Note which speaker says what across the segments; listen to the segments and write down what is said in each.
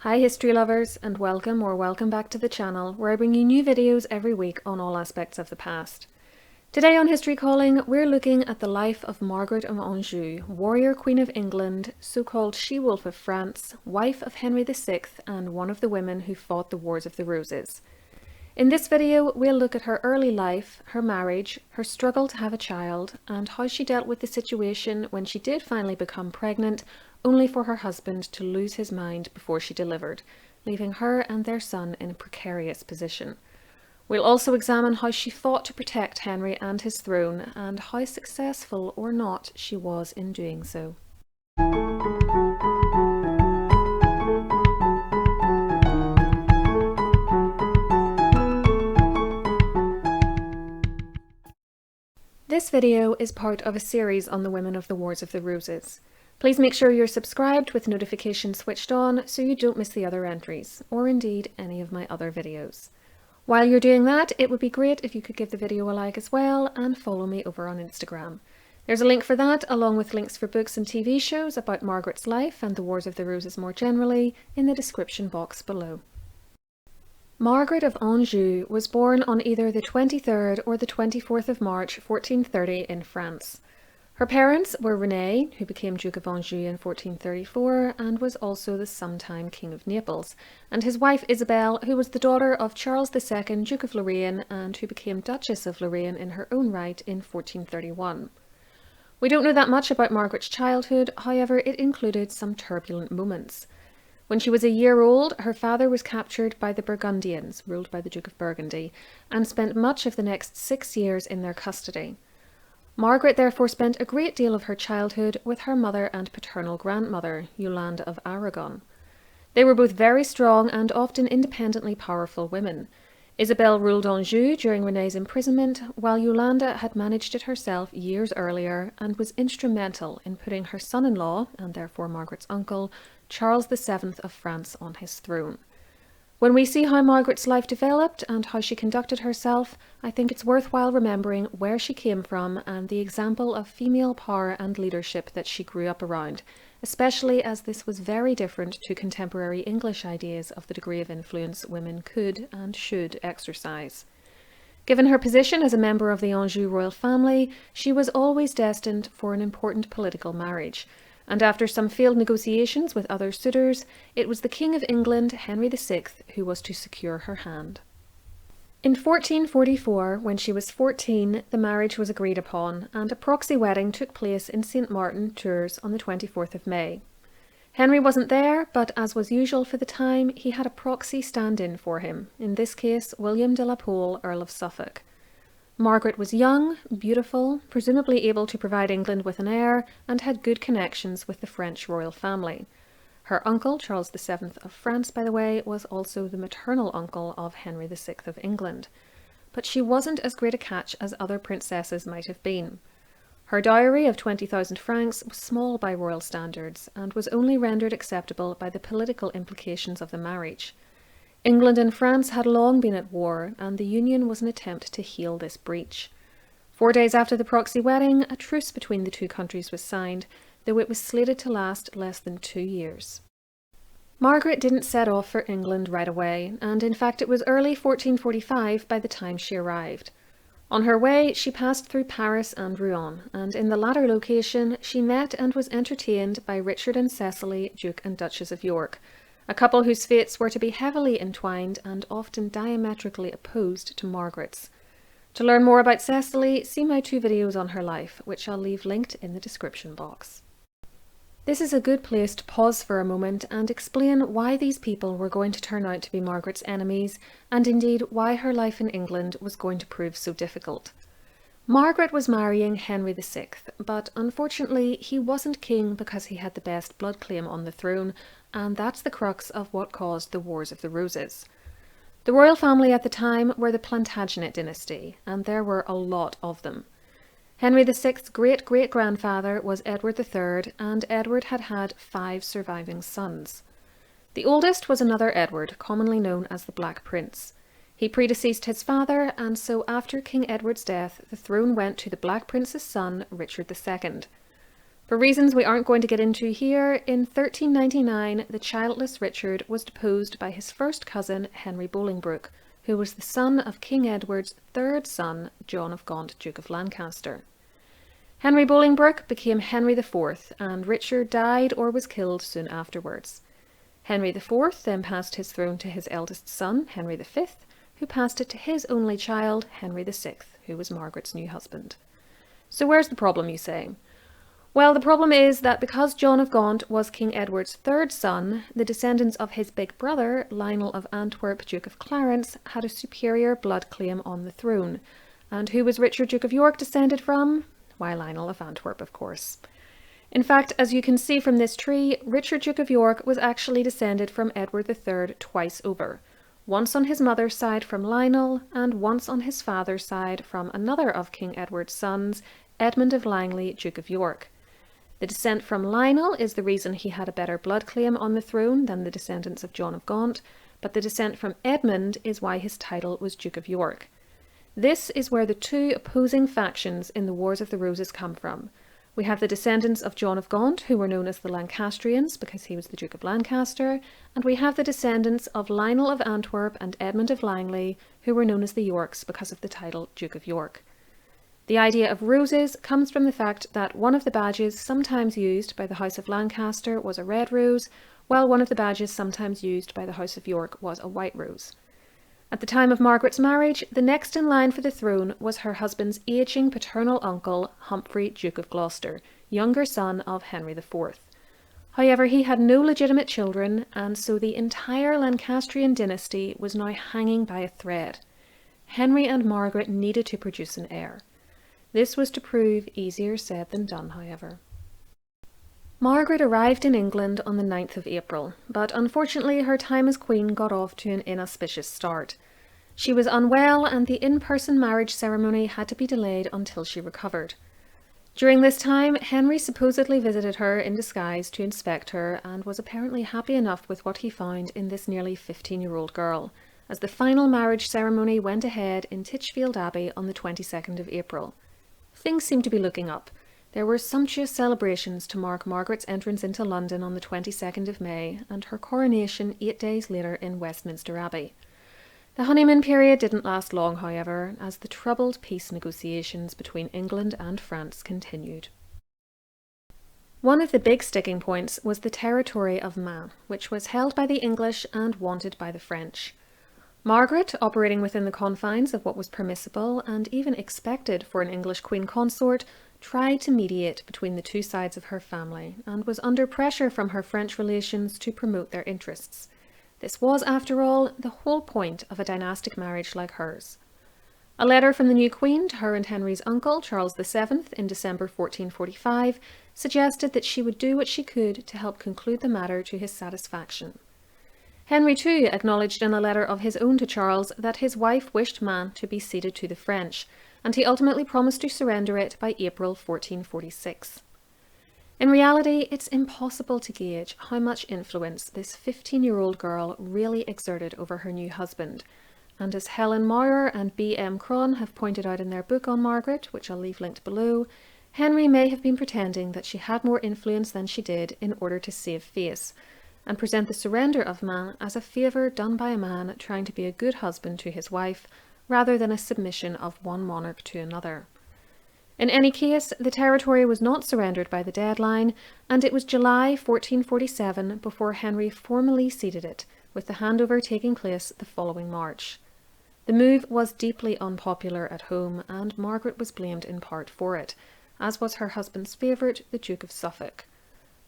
Speaker 1: Hi history lovers, and welcome back to the channel where I bring you new videos every week on all aspects of the past. Today on History Calling, we're looking at the life of Margaret of Anjou, warrior queen of England, so-called she-wolf of France, wife of Henry VI, and one of the women who fought the Wars of the Roses. In this video, we'll look at her early life, her marriage, her struggle to have a child, and how she dealt with the situation when she did finally become pregnant, only for her husband to lose his mind before she delivered, leaving her and their son in a precarious position. We'll also examine how she fought to protect Henry and his throne, and how successful or not she was in doing so. This video is part of a series on the women of the Wars of the Roses. Please make sure you're subscribed with notifications switched on so you don't miss the other entries, or indeed any of my other videos. While you're doing that, it would be great if you could give the video a like as well and follow me over on Instagram. There's a link for that, along with links for books and TV shows about Margaret's life and the Wars of the Roses more generally, in the description box below. Margaret of Anjou was born on either the 23rd or the 24th of March 1430 in France. Her parents were René, who became Duke of Anjou in 1434 and was also the sometime King of Naples, and his wife Isabel, who was the daughter of Charles II, Duke of Lorraine, and who became Duchess of Lorraine in her own right in 1431. We don't know that much about Margaret's childhood, however it included some turbulent moments. When she was a year old, her father was captured by the Burgundians, ruled by the Duke of Burgundy, and spent much of the next 6 years in their custody. Margaret therefore spent a great deal of her childhood with her mother and paternal grandmother, Yolande of Aragon. They were both very strong and often independently powerful women. Isabel ruled Anjou during René's imprisonment, while Yolande had managed it herself years earlier and was instrumental in putting her son-in-law, and therefore Margaret's uncle, Charles VII of France on his throne. When we see how Margaret's life developed and how she conducted herself, I think it's worthwhile remembering where she came from and the example of female power and leadership that she grew up around, especially as this was very different to contemporary English ideas of the degree of influence women could and should exercise. Given her position as a member of the Anjou royal family, she was always destined for an important political marriage. And after some failed negotiations with other suitors, it was the King of England, Henry VI, who was to secure her hand. In 1444, when she was 14, the marriage was agreed upon, and a proxy wedding took place in St. Martin, Tours, on the 24th of May. Henry wasn't there, but as was usual for the time, he had a proxy stand-in for him, in this case William de la Pole, Earl of Suffolk. Margaret was young, beautiful, presumably able to provide England with an heir, and had good connections with the French royal family. Her uncle, Charles VII of France, by the way, was also the maternal uncle of Henry VI of England. But she wasn't as great a catch as other princesses might have been. Her dowry of 20,000 francs was small by royal standards, and was only rendered acceptable by the political implications of the marriage. England and France had long been at war, and the union was an attempt to heal this breach. 4 days after the proxy wedding, a truce between the two countries was signed, though it was slated to last less than 2 years. Margaret didn't set off for England right away, and in fact it was early 1445 by the time she arrived. On her way, she passed through Paris and Rouen, and in the latter location she met and was entertained by Richard and Cecily, Duke and Duchess of York, a couple whose fates were to be heavily entwined and often diametrically opposed to Margaret's. To learn more about Cecily, see my 2 videos on her life, which I'll leave linked in the description box. This is a good place to pause for a moment and explain why these people were going to turn out to be Margaret's enemies, and indeed why her life in England was going to prove so difficult. Margaret was marrying Henry VI, but unfortunately he wasn't king because he had the best blood claim on the throne, and that's the crux of what caused the Wars of the Roses. The royal family at the time were the Plantagenet dynasty, and there were a lot of them. Henry VI's great-great-grandfather was Edward III, and Edward had had 5 surviving sons. The oldest was another Edward, commonly known as the Black Prince. He predeceased his father, and so after King Edward's death, the throne went to the Black Prince's son, Richard II. For reasons we aren't going to get into here, in 1399 the childless Richard was deposed by his first cousin Henry Bolingbroke, who was the son of King Edward's third son, John of Gaunt, Duke of Lancaster. Henry Bolingbroke became Henry IV, and Richard died or was killed soon afterwards. Henry IV then passed his throne to his eldest son, Henry V, who passed it to his only child, Henry VI, who was Margaret's new husband. So where's the problem, you say? Well, the problem is that because John of Gaunt was King Edward's third son, the descendants of his big brother, Lionel of Antwerp, Duke of Clarence, had a superior blood claim on the throne. And who was Richard, Duke of York, descended from? Why, Lionel of Antwerp, of course. In fact, as you can see from this tree, Richard, Duke of York was actually descended from Edward III twice over. Once on his mother's side from Lionel, and once on his father's side from another of King Edward's sons, Edmund of Langley, Duke of York. The descent from Lionel is the reason he had a better blood claim on the throne than the descendants of John of Gaunt, but the descent from Edmund is why his title was Duke of York. This is where the two opposing factions in the Wars of the Roses come from. We have the descendants of John of Gaunt, who were known as the Lancastrians because he was the Duke of Lancaster, and we have the descendants of Lionel of Antwerp and Edmund of Langley, who were known as the Yorks because of the title Duke of York. The idea of roses comes from the fact that one of the badges sometimes used by the House of Lancaster was a red rose, while one of the badges sometimes used by the House of York was a white rose. At the time of Margaret's marriage, the next in line for the throne was her husband's ageing paternal uncle, Humphrey, Duke of Gloucester, younger son of Henry IV. However, he had no legitimate children, and so the entire Lancastrian dynasty was now hanging by a thread. Henry and Margaret needed to produce an heir. This was to prove easier said than done, however. Margaret arrived in England on the 9th of April, but unfortunately her time as Queen got off to an inauspicious start. She was unwell and the in-person marriage ceremony had to be delayed until she recovered. During this time, Henry supposedly visited her in disguise to inspect her and was apparently happy enough with what he found in this nearly 15-year-old girl, as the final marriage ceremony went ahead in Titchfield Abbey on the 22nd of April. Things seemed to be looking up. There were sumptuous celebrations to mark Margaret's entrance into London on the 22nd of May and her coronation 8 days later in Westminster Abbey. The honeymoon period didn't last long, however, as the troubled peace negotiations between England and France continued. One of the big sticking points was the territory of Maine, which was held by the English and wanted by the French. Margaret, operating within the confines of what was permissible and even expected for an English queen consort, tried to mediate between the two sides of her family and was under pressure from her French relations to promote their interests. This was, after all, the whole point of a dynastic marriage like hers. A letter from the new queen to her and Henry's uncle, Charles VII, in December 1445, suggested that she would do what she could to help conclude the matter to his satisfaction. Henry too acknowledged in a letter of his own to Charles that his wife wished Maine to be ceded to the French, and he ultimately promised to surrender it by April 1446. In reality, it's impossible to gauge how much influence this 15-year-old girl really exerted over her new husband, and as Helen Maurer and B.M. Cron have pointed out in their book on Margaret, which I'll leave linked below, Henry may have been pretending that she had more influence than she did in order to save face, and present the surrender of Maine as a favour done by a man trying to be a good husband to his wife, rather than a submission of one monarch to another. In any case, the territory was not surrendered by the deadline, and it was July 1447 before Henry formally ceded it, with the handover taking place the following March. The move was deeply unpopular at home, and Margaret was blamed in part for it, as was her husband's favourite, the Duke of Suffolk.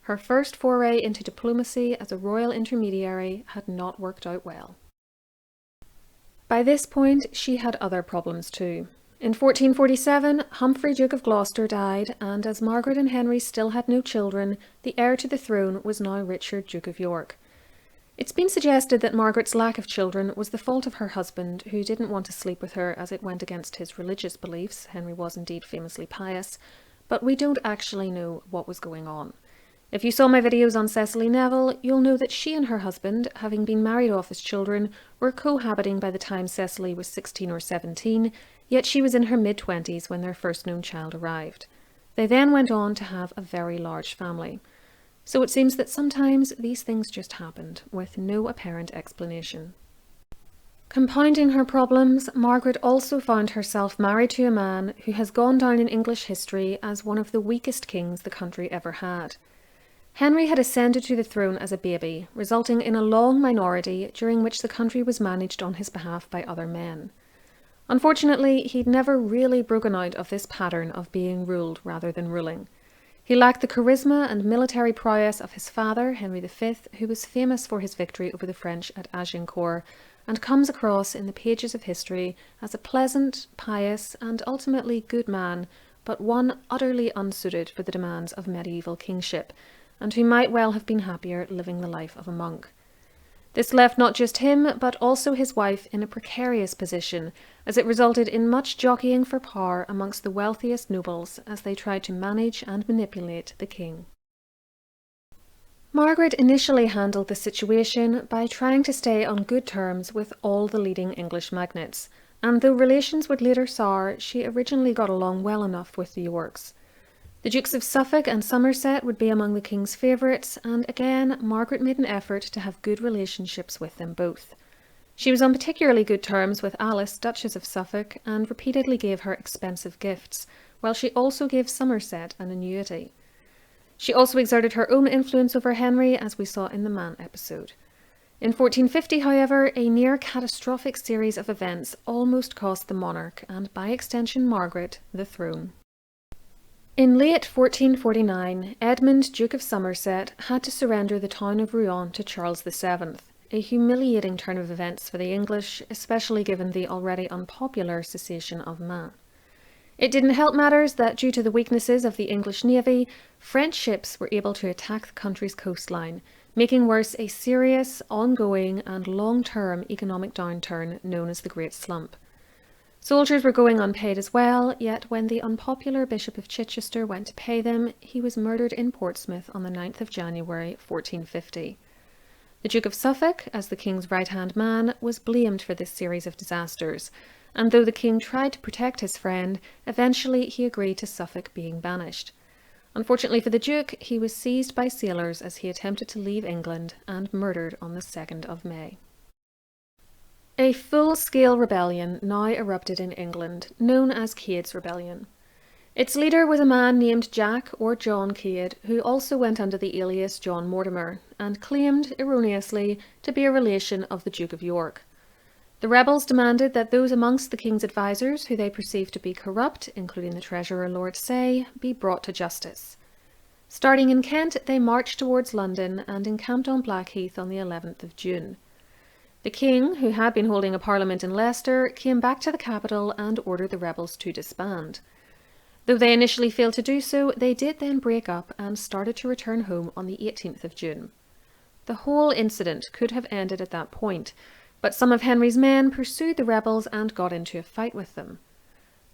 Speaker 1: Her first foray into diplomacy as a royal intermediary had not worked out well. By this point, she had other problems too. In 1447, Humphrey, Duke of Gloucester, died, and as Margaret and Henry still had no children, the heir to the throne was now Richard, Duke of York. It's been suggested that Margaret's lack of children was the fault of her husband, who didn't want to sleep with her as it went against his religious beliefs. Henry was indeed famously pious, but we don't actually know what was going on. If you saw my videos on Cecily Neville, you'll know that she and her husband, having been married off as children, were cohabiting by the time Cecily was 16 or 17, yet she was in her mid-20s when their first known child arrived. They then went on to have a very large family. So it seems that sometimes these things just happened, with no apparent explanation. Compounding her problems, Margaret also found herself married to a man who has gone down in English history as one of the weakest kings the country ever had. Henry had ascended to the throne as a baby, resulting in a long minority during which the country was managed on his behalf by other men. Unfortunately, he'd never really broken out of this pattern of being ruled rather than ruling. He lacked the charisma and military prowess of his father, Henry V, who was famous for his victory over the French at Agincourt, and comes across in the pages of history as a pleasant, pious, and ultimately good man, but one utterly unsuited for the demands of medieval kingship, and who might well have been happier living the life of a monk. This left not just him, but also his wife in a precarious position, as it resulted in much jockeying for power amongst the wealthiest nobles as they tried to manage and manipulate the king. Margaret initially handled the situation by trying to stay on good terms with all the leading English magnates, and though relations would later sour, she originally got along well enough with the Yorks. The Dukes of Suffolk and Somerset would be among the king's favourites, and again, Margaret made an effort to have good relationships with them both. She was on particularly good terms with Alice, Duchess of Suffolk, and repeatedly gave her expensive gifts, while she also gave Somerset an annuity. She also exerted her own influence over Henry, as we saw in the Man episode. In 1450, however, a near-catastrophic series of events almost cost the monarch, and by extension Margaret, the throne. In late 1449, Edmund, Duke of Somerset, had to surrender the town of Rouen to Charles VII, a humiliating turn of events for the English, especially given the already unpopular cessation of Maine. It didn't help matters that due to the weaknesses of the English navy, French ships were able to attack the country's coastline, making worse a serious, ongoing and long-term economic downturn known as the Great Slump. Soldiers were going unpaid as well, yet when the unpopular Bishop of Chichester went to pay them, he was murdered in Portsmouth on the 9th of January 1450. The Duke of Suffolk, as the king's right-hand man, was blamed for this series of disasters, and though the king tried to protect his friend, eventually he agreed to Suffolk being banished. Unfortunately for the Duke, he was seized by sailors as he attempted to leave England and murdered on the 2nd of May. A full-scale rebellion now erupted in England, known as Cade's Rebellion. Its leader was a man named Jack or John Cade, who also went under the alias John Mortimer, and claimed, erroneously, to be a relation of the Duke of York. The rebels demanded that those amongst the king's advisers who they perceived to be corrupt, including the treasurer Lord Say, be brought to justice. Starting in Kent, they marched towards London and encamped on Blackheath on the 11th of June. The king, who had been holding a parliament in Leicester, came back to the capital and ordered the rebels to disband. Though they initially failed to do so, they did then break up and started to return home on the 18th of June. The whole incident could have ended at that point, but some of Henry's men pursued the rebels and got into a fight with them.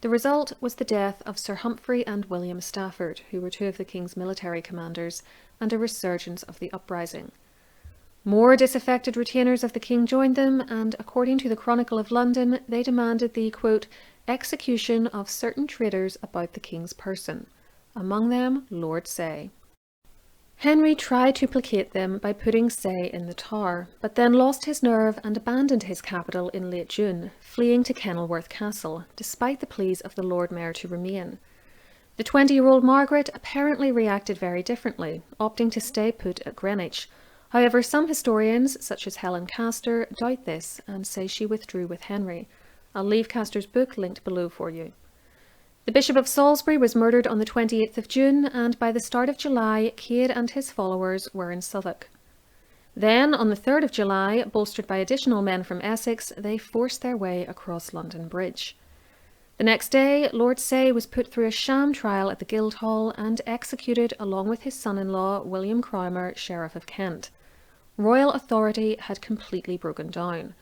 Speaker 1: The result was the death of Sir Humphrey and William Stafford, who were two of the king's military commanders, and a resurgence of the uprising. More disaffected retainers of the king joined them, and according to the Chronicle of London, they demanded the, quote, execution of certain traitors about the king's person, among them Lord Say. Henry tried to placate them by putting Say in the Tower, but then lost his nerve and abandoned his capital in late June, fleeing to Kenilworth Castle, despite the pleas of the Lord Mayor to remain. The 20-year-old Margaret apparently reacted very differently, opting to stay put at Greenwich. However, some historians, such as Helen Castor, doubt this and say she withdrew with Henry. I'll leave Castor's book linked below for you. The Bishop of Salisbury was murdered on the 28th of June, and by the start of July, Cade and his followers were in Southwark. Then, on the 3rd of July, bolstered by additional men from Essex, they forced their way across London Bridge. The next day, Lord Say was put through a sham trial at the Guildhall and executed along with his son-in-law, William Cromer, Sheriff of Kent. Royal authority had completely broken down.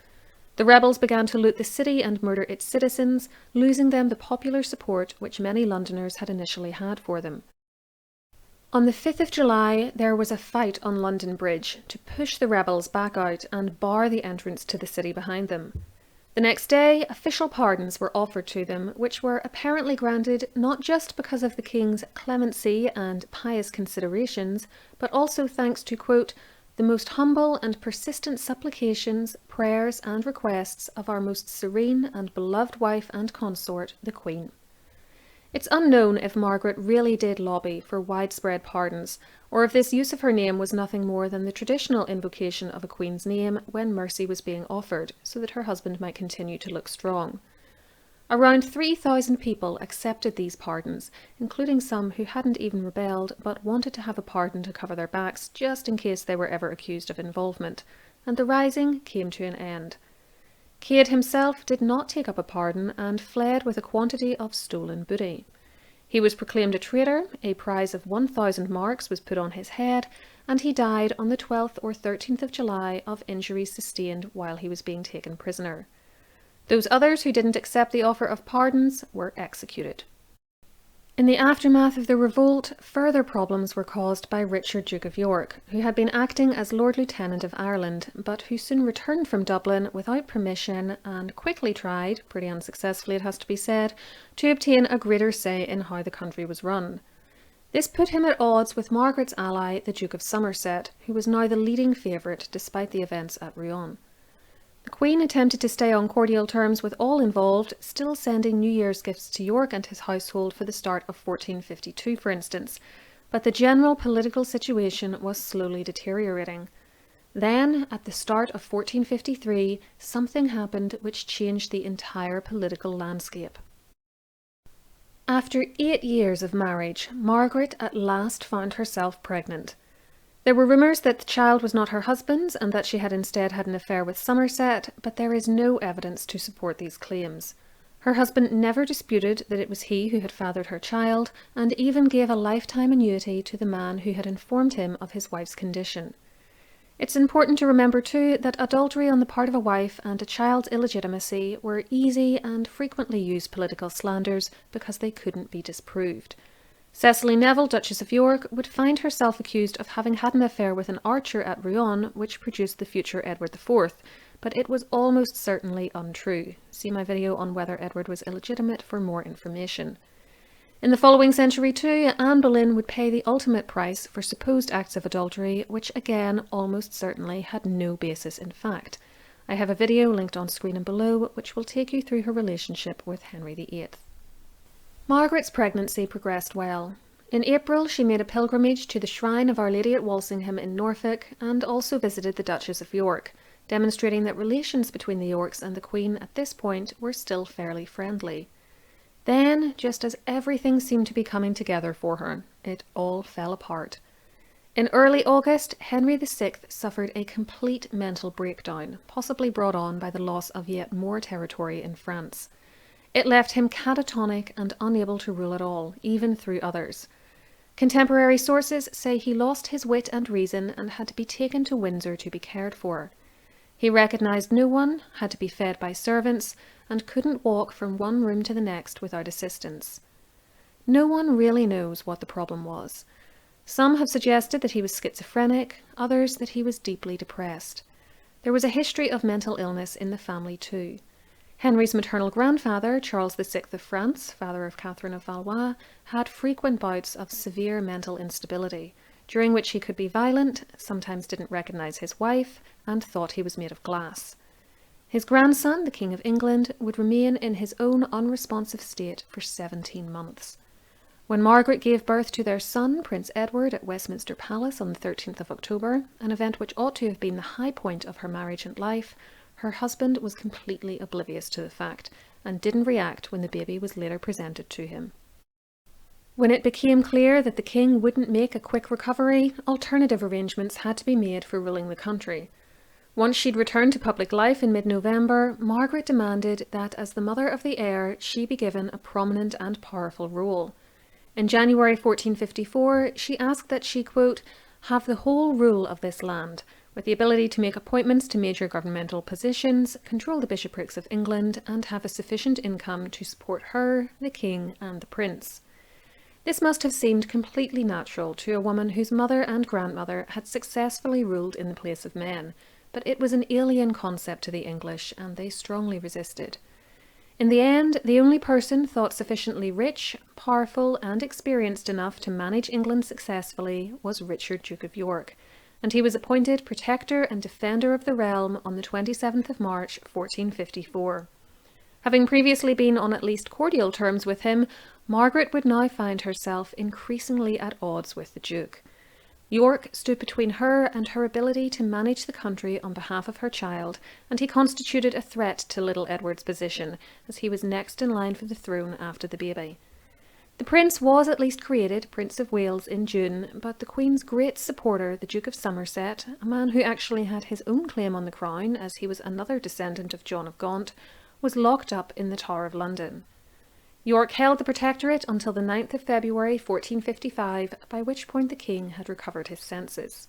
Speaker 1: The rebels began to loot the city and murder its citizens, losing them the popular support which many Londoners had initially had for them. On the 5th of July, there was a fight on London Bridge to push the rebels back out and bar the entrance to the city behind them. The next day, official pardons were offered to them, which were apparently granted not just because of the king's clemency and pious considerations, but also thanks to, quote, the most humble and persistent supplications, prayers, and requests of our most serene and beloved wife and consort, the Queen. It's unknown if Margaret really did lobby for widespread pardons, or if this use of her name was nothing more than the traditional invocation of a queen's name when mercy was being offered, so that her husband might continue to look strong. Around 3,000 people accepted these pardons, including some who hadn't even rebelled but wanted to have a pardon to cover their backs just in case they were ever accused of involvement, and the rising came to an end. Cade himself did not take up a pardon and fled with a quantity of stolen booty. He was proclaimed a traitor, a prize of 1,000 marks was put on his head, and he died on the 12th or 13th of July of injuries sustained while he was being taken prisoner. Those others who didn't accept the offer of pardons were executed. In the aftermath of the revolt, further problems were caused by Richard, Duke of York, who had been acting as Lord Lieutenant of Ireland, but who soon returned from Dublin without permission and quickly tried, pretty unsuccessfully it has to be said, to obtain a greater say in how the country was run. This put him at odds with Margaret's ally, the Duke of Somerset, who was now the leading favourite despite the events at Rouen. The Queen attempted to stay on cordial terms with all involved, still sending New Year's gifts to York and his household for the start of 1452, for instance, but the general political situation was slowly deteriorating. Then, at the start of 1453, something happened which changed the entire political landscape. After 8 years of marriage, Margaret at last found herself pregnant. There were rumours that the child was not her husband's and that she had instead had an affair with Somerset, but there is no evidence to support these claims. Her husband never disputed that it was he who had fathered her child, and even gave a lifetime annuity to the man who had informed him of his wife's condition. It's important to remember too that adultery on the part of a wife and a child's illegitimacy were easy and frequently used political slanders because they couldn't be disproved. Cecily Neville, Duchess of York, would find herself accused of having had an affair with an archer at Rouen, which produced the future Edward IV, but it was almost certainly untrue. See my video on whether Edward was illegitimate for more information. In the following century too, Anne Boleyn would pay the ultimate price for supposed acts of adultery, which again almost certainly had no basis in fact. I have a video linked on screen and below, which will take you through her relationship with Henry VIII. Margaret's pregnancy progressed well. In April, she made a pilgrimage to the shrine of Our Lady at Walsingham in Norfolk and also visited the Duchess of York, demonstrating that relations between the Yorks and the Queen at this point were still fairly friendly. Then, just as everything seemed to be coming together for her, it all fell apart. In early August, Henry VI suffered a complete mental breakdown, possibly brought on by the loss of yet more territory in France. It left him catatonic and unable to rule at all, even through others. Contemporary sources say he lost his wit and reason and had to be taken to Windsor to be cared for. He recognised no one, had to be fed by servants, and couldn't walk from one room to the next without assistance. No one really knows what the problem was. Some have suggested that he was schizophrenic, others that he was deeply depressed. There was a history of mental illness in the family too. Henry's maternal grandfather, Charles VI of France, father of Catherine of Valois, had frequent bouts of severe mental instability, during which he could be violent, sometimes didn't recognise his wife, and thought he was made of glass. His grandson, the King of England, would remain in his own unresponsive state for 17 months. When Margaret gave birth to their son, Prince Edward, at Westminster Palace on the 13th of October, an event which ought to have been the high point of her marriage and life, her husband was completely oblivious to the fact and didn't react when the baby was later presented to him. When it became clear that the king wouldn't make a quick recovery, alternative arrangements had to be made for ruling the country. Once she'd returned to public life in mid-November, Margaret demanded that as the mother of the heir, she be given a prominent and powerful role. In January 1454, she asked that she, quote, have the whole rule of this land, with the ability to make appointments to major governmental positions, control the bishoprics of England, and have a sufficient income to support her, the king, and the prince. This must have seemed completely natural to a woman whose mother and grandmother had successfully ruled in the place of men, but it was an alien concept to the English, and they strongly resisted. In the end, the only person thought sufficiently rich, powerful, and experienced enough to manage England successfully was Richard, Duke of York, and he was appointed Protector and Defender of the Realm on the 27th of March, 1454. Having previously been on at least cordial terms with him, Margaret would now find herself increasingly at odds with the Duke. York stood between her and her ability to manage the country on behalf of her child, and he constituted a threat to little Edward's position, as he was next in line for the throne after the baby. The prince was at least created Prince of Wales in June, but the Queen's great supporter, the Duke of Somerset, a man who actually had his own claim on the crown as he was another descendant of John of Gaunt, was locked up in the Tower of London. York held the Protectorate until the 9th of February 1455, by which point the king had recovered his senses.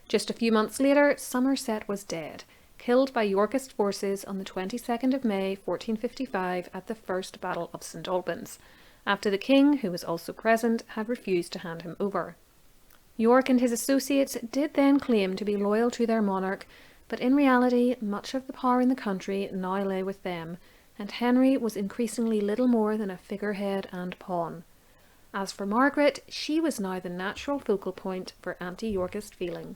Speaker 1: Just a few months later, Somerset was dead, killed by Yorkist forces on the 22nd of May 1455 at the First Battle of St Albans, after the king, who was also present, had refused to hand him over. York and his associates did then claim to be loyal to their monarch, but in reality much of the power in the country now lay with them, and Henry was increasingly little more than a figurehead and pawn. As for Margaret, she was now the natural focal point for anti-Yorkist feeling.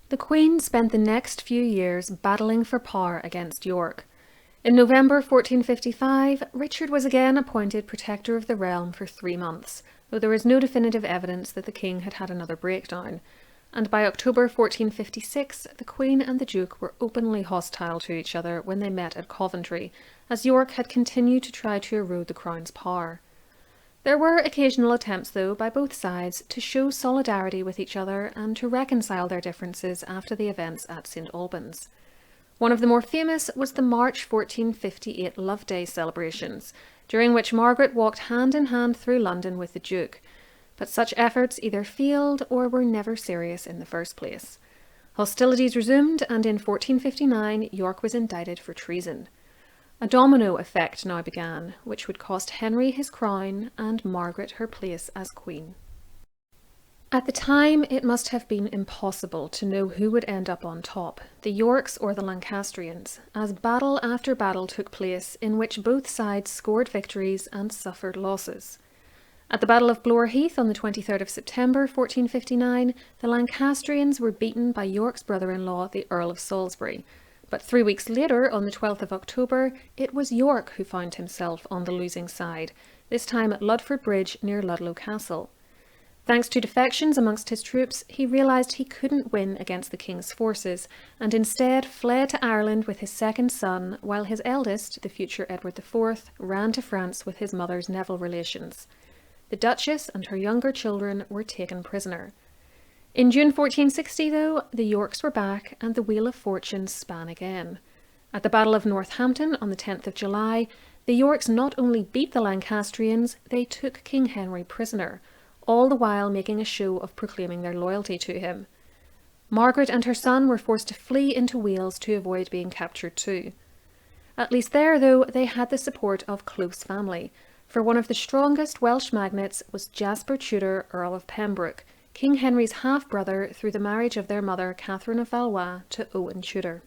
Speaker 1: The Queen spent the next few years battling for power against York. In November 1455, Richard was again appointed Protector of the Realm for 3 months, though there is no definitive evidence that the king had had another breakdown, and by October 1456 the Queen and the Duke were openly hostile to each other when they met at Coventry, as York had continued to try to erode the crown's power. There were occasional attempts, though, by both sides to show solidarity with each other and to reconcile their differences after the events at St Albans. One of the more famous was the March 1458 Love Day celebrations, during which Margaret walked hand in hand through London with the Duke, but such efforts either failed or were never serious in the first place. Hostilities resumed, and in 1459 York was indicted for treason. A domino effect now began, which would cost Henry his crown and Margaret her place as queen. At the time, it must have been impossible to know who would end up on top, the Yorks or the Lancastrians, as battle after battle took place in which both sides scored victories and suffered losses. At the Battle of Blore Heath on the 23rd of September 1459, the Lancastrians were beaten by York's brother-in-law, the Earl of Salisbury, but 3 weeks later, on the 12th of October, it was York who found himself on the losing side, this time at Ludford Bridge near Ludlow Castle. Thanks to defections amongst his troops, he realised he couldn't win against the king's forces, and instead fled to Ireland with his second son, while his eldest, the future Edward IV, ran to France with his mother's Neville relations. The Duchess and her younger children were taken prisoner. In June 1460, though, the Yorks were back and the wheel of fortune span again. At the Battle of Northampton on the 10th of July, the Yorks not only beat the Lancastrians, they took King Henry prisoner, all the while making a show of proclaiming their loyalty to him. Margaret and her son were forced to flee into Wales to avoid being captured too. At least there, though, they had the support of close family, for one of the strongest Welsh magnates was Jasper Tudor, Earl of Pembroke, King Henry's half-brother through the marriage of their mother Catherine of Valois to Owen Tudor.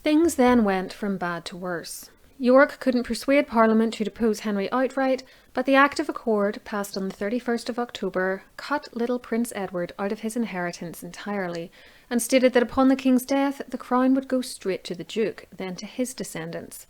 Speaker 1: Things then went from bad to worse. York couldn't persuade Parliament to depose Henry outright, but the Act of Accord, passed on the 31st of October, cut little Prince Edward out of his inheritance entirely, and stated that upon the king's death the crown would go straight to the Duke, then to his descendants.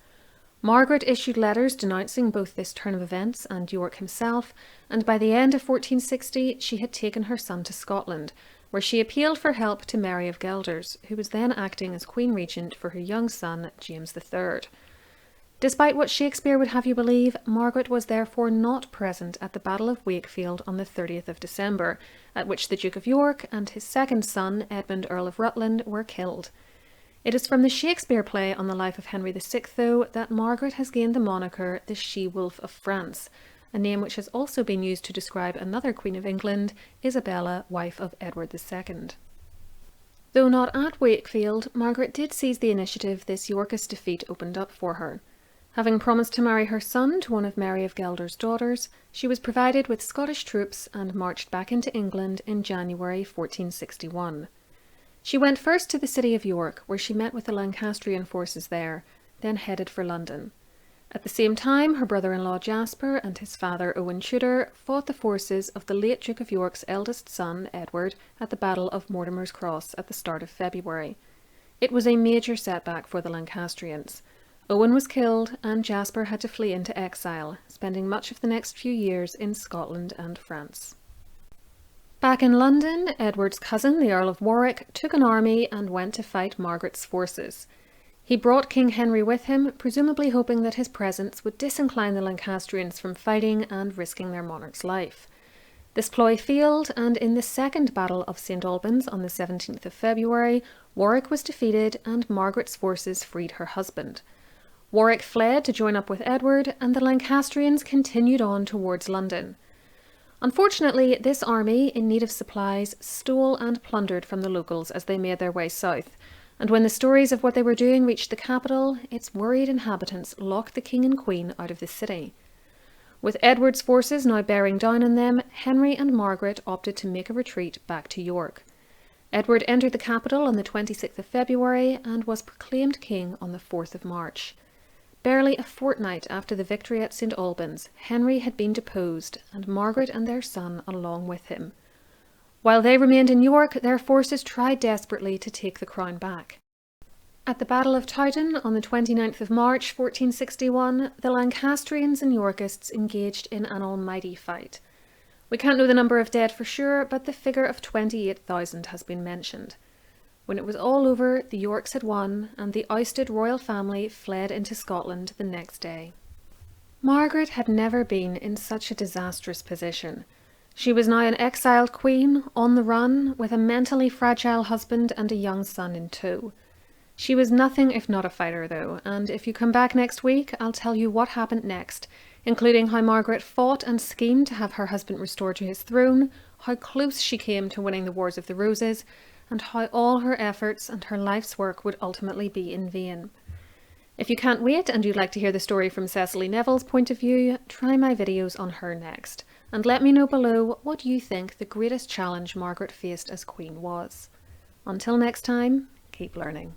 Speaker 1: Margaret issued letters denouncing both this turn of events and York himself, and by the end of 1460 she had taken her son to Scotland, where she appealed for help to Mary of Guelders, who was then acting as Queen Regent for her young son, James III. Despite what Shakespeare would have you believe, Margaret was therefore not present at the Battle of Wakefield on the 30th of December, at which the Duke of York and his second son, Edmund Earl of Rutland, were killed. It is from the Shakespeare play on the life of Henry VI, though, that Margaret has gained the moniker the She-Wolf of France, a name which has also been used to describe another Queen of England, Isabella, wife of Edward II. Though not at Wakefield, Margaret did seize the initiative this Yorkist defeat opened up for her. Having promised to marry her son to one of Mary of Guelders' daughters, she was provided with Scottish troops and marched back into England in January 1461. She went first to the city of York, where she met with the Lancastrian forces there, then headed for London. At the same time, her brother-in-law Jasper and his father Owen Tudor fought the forces of the late Duke of York's eldest son, Edward, at the Battle of Mortimer's Cross at the start of February. It was a major setback for the Lancastrians. Owen was killed, and Jasper had to flee into exile, spending much of the next few years in Scotland and France. Back in London, Edward's cousin, the Earl of Warwick, took an army and went to fight Margaret's forces. He brought King Henry with him, presumably hoping that his presence would disincline the Lancastrians from fighting and risking their monarch's life. This ploy failed, and in the Second Battle of St Albans on the 17th of February, Warwick was defeated and Margaret's forces freed her husband. Warwick fled to join up with Edward, and the Lancastrians continued on towards London. Unfortunately, this army, in need of supplies, stole and plundered from the locals as they made their way south, and when the stories of what they were doing reached the capital, its worried inhabitants locked the king and queen out of the city. With Edward's forces now bearing down on them, Henry and Margaret opted to make a retreat back to York. Edward entered the capital on the 26th of February and was proclaimed king on the 4th of March. Barely a fortnight after the victory at St Albans, Henry had been deposed, and Margaret and their son along with him. While they remained in York, their forces tried desperately to take the crown back. At the Battle of Towton on the 29th of March 1461, the Lancastrians and Yorkists engaged in an almighty fight. We can't know the number of dead for sure, but the figure of 28,000 has been mentioned. When it was all over, the Yorks had won, and the ousted royal family fled into Scotland the next day. Margaret had never been in such a disastrous position. She was now an exiled queen, on the run, with a mentally fragile husband and a young son in tow. She was nothing if not a fighter, though, and if you come back next week, I'll tell you what happened next, including how Margaret fought and schemed to have her husband restored to his throne, how close she came to winning the Wars of the Roses, and how all her efforts and her life's work would ultimately be in vain. If you can't wait and you'd like to hear the story from Cecily Neville's point of view, try my videos on her next, and let me know below what you think the greatest challenge Margaret faced as Queen was. Until next time, keep learning.